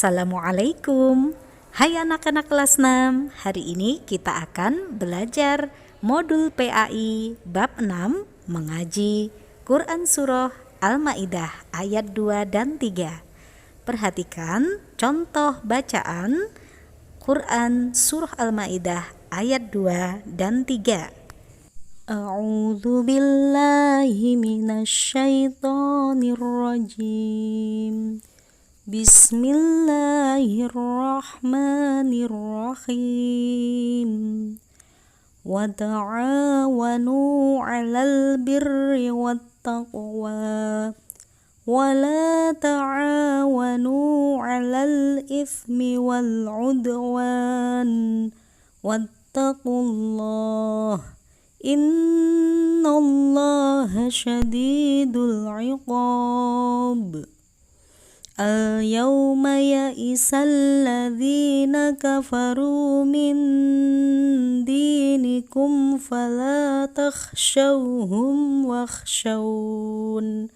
Assalamualaikum. Hai anak-anak kelas 6. Hari ini kita akan belajar modul PAI bab 6 mengaji Quran surah Al-Maidah ayat 2 dan 3. Perhatikan contoh bacaan Quran surah Al-Maidah ayat 2 dan 3. A'udzu billahi minasyaitonir rajim. Bismillahirrahmanirrahim. Wa ta'awanu 'alal birri wattaqwa wa la ta'awanu 'alal itsmi wal 'udwan wattaqullah innallaha syadidul 'iqab. Al-yawma ya'isal ladzina kafaru min dinikum fala takhshawhum wakhshawun.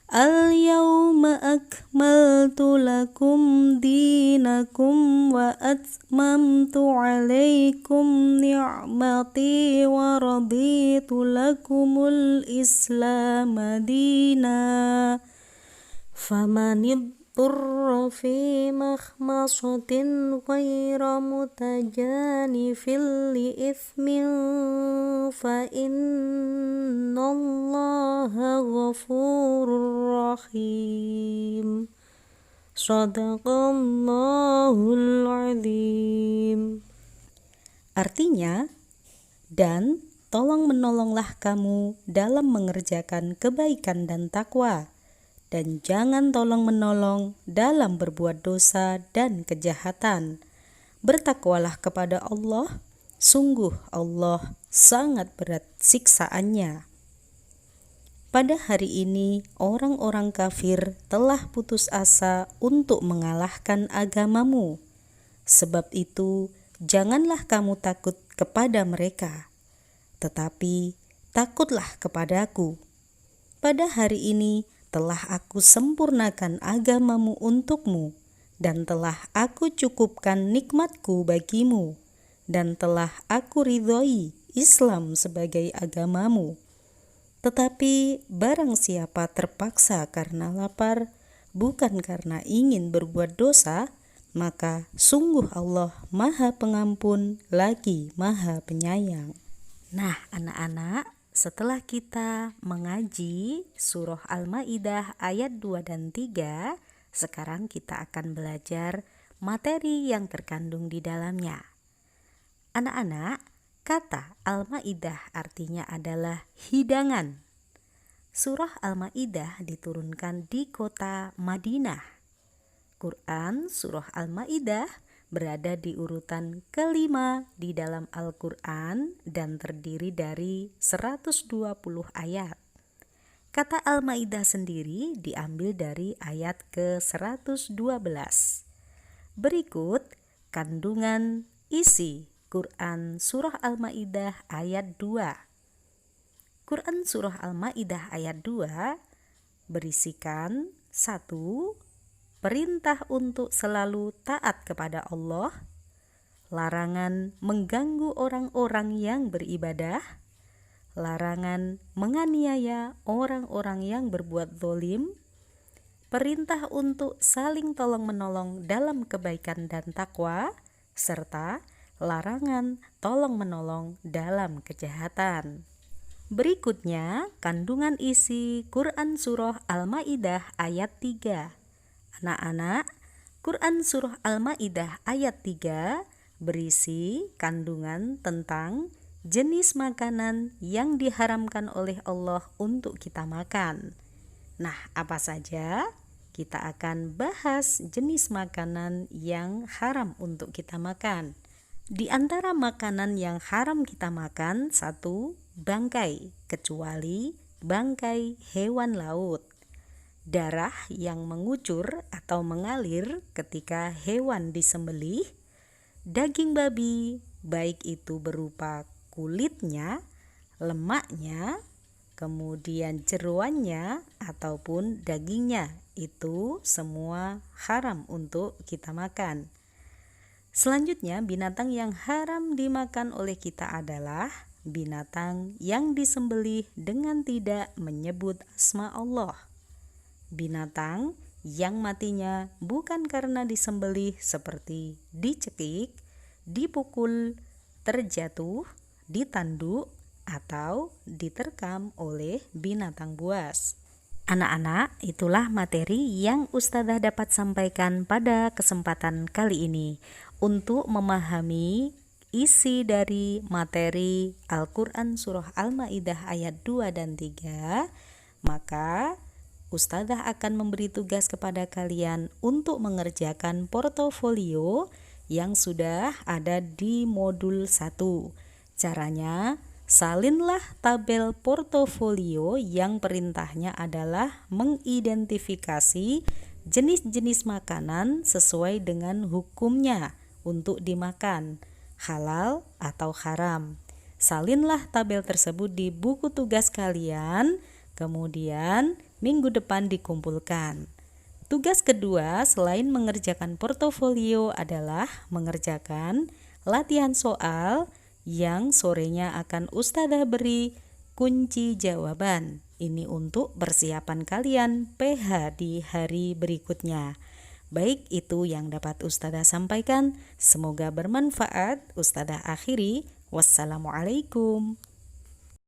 Al-yawma akmaltu lakum dinakum wa atmamtu 'alaikum ni'mati wa raditu lakumul Islam dinan. فَمَنِ اضْطُرَّ فِي مَخْمَصَةٍ غَيْرَ مُتَجَانِفٍ لِإِثْمٍ فَإِنَّ اللَّهَ غَفُورٌ رَحِيمٌ. Shadaqallahul Azim. Artinya, dan tolong menolonglah kamu dalam mengerjakan kebaikan dan takwa, dan jangan tolong-menolong dalam berbuat dosa dan kejahatan. Bertakwalah kepada Allah, sungguh Allah sangat berat siksaannya. Pada hari ini, orang-orang kafir telah putus asa untuk mengalahkan agamamu. Sebab itu, janganlah kamu takut kepada mereka, tetapi takutlah kepadaku. Pada hari ini, telah aku sempurnakan agamamu untukmu, dan telah aku cukupkan nikmatku bagimu, dan telah aku ridhoi Islam sebagai agamamu. Tetapi barang siapa terpaksa karena lapar, bukan karena ingin berbuat dosa, maka sungguh Allah Maha Pengampun lagi Maha Penyayang. Nah, anak-anak, setelah kita mengaji surah Al-Maidah ayat 2 dan 3, sekarang kita akan belajar materi yang terkandung di dalamnya. Anak-anak, kata Al-Maidah artinya adalah hidangan. Surah Al-Maidah diturunkan di kota Madinah. Quran surah Al-Maidah berada di urutan kelima di dalam Al-Quran dan terdiri dari 120 ayat. Kata Al-Maidah sendiri diambil dari ayat ke-112. Berikut kandungan isi Quran surah Al-Maidah ayat 2. Quran surah Al-Maidah ayat 2 berisikan 1. Perintah untuk selalu taat kepada Allah, larangan mengganggu orang-orang yang beribadah, larangan menganiaya orang-orang yang berbuat zalim, perintah untuk saling tolong-menolong dalam kebaikan dan takwa, serta larangan tolong-menolong dalam kejahatan. Berikutnya, kandungan isi Quran surah Al-Maidah ayat 3. Anak-anak, Quran surah Al-Maidah ayat 3 berisi kandungan tentang jenis makanan yang diharamkan oleh Allah untuk kita makan. Nah, apa saja? Kita akan bahas jenis makanan yang haram untuk kita makan. Di antara makanan yang haram kita makan, 1. Bangkai, kecuali bangkai hewan laut. Darah yang mengucur atau mengalir ketika hewan disembelih, daging babi, baik itu berupa kulitnya, lemaknya, kemudian jeroannya ataupun dagingnya, itu semua haram untuk kita makan. Selanjutnya, binatang yang haram dimakan oleh kita adalah binatang yang disembelih dengan tidak menyebut asma Allah. Binatang yang matinya bukan karena disembelih seperti dicekik, dipukul, terjatuh, ditanduk, atau diterkam oleh binatang buas. Anak-anak, itulah materi yang Ustadzah dapat sampaikan pada kesempatan kali ini. Untuk memahami isi dari materi Al-Quran Surah Al-Ma'idah ayat 2 dan 3, maka Ustadzah akan memberi tugas kepada kalian untuk mengerjakan portofolio yang sudah ada di modul 1. Caranya, salinlah tabel portofolio yang perintahnya adalah mengidentifikasi jenis-jenis makanan sesuai dengan hukumnya untuk dimakan, halal atau haram. Salinlah tabel tersebut di buku tugas kalian, kemudian minggu depan dikumpulkan. Tugas kedua selain mengerjakan portofolio adalah mengerjakan latihan soal yang sorenya akan Ustadzah beri kunci jawaban. Ini untuk persiapan kalian PH di hari berikutnya. Baik, itu yang dapat Ustadzah sampaikan. Semoga bermanfaat. Ustadzah akhiri. Wassalamualaikum.